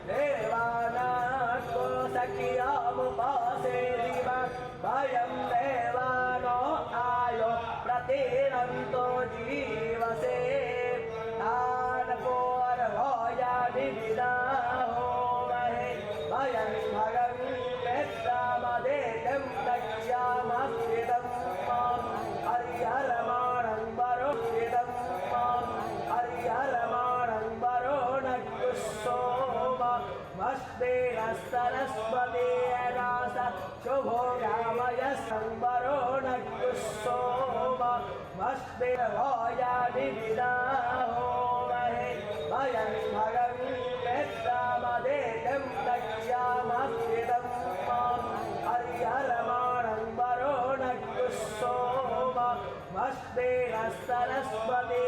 देवानाको सखियामुपासे दिव भयं देवानो आयो प्रतिरन्तो जीवसे तानपोर्भोजादिविदाहो महे भयं भगं वेत्तामदेकं दक्ष्यामस्थितं हरिहरमाणं वरुणितं हरिहरमाणं वरुणकुसोम मस्तेन सरस्वतीनास शुभो रामय संवरुणकुसोम मस्तेन भोजादिविदाहो महे भयं भगं वेत्तामदेकं दक्ष्यामस्थितं हरिहरमाणं वरुणकुसोम मस्तेन सरस्वती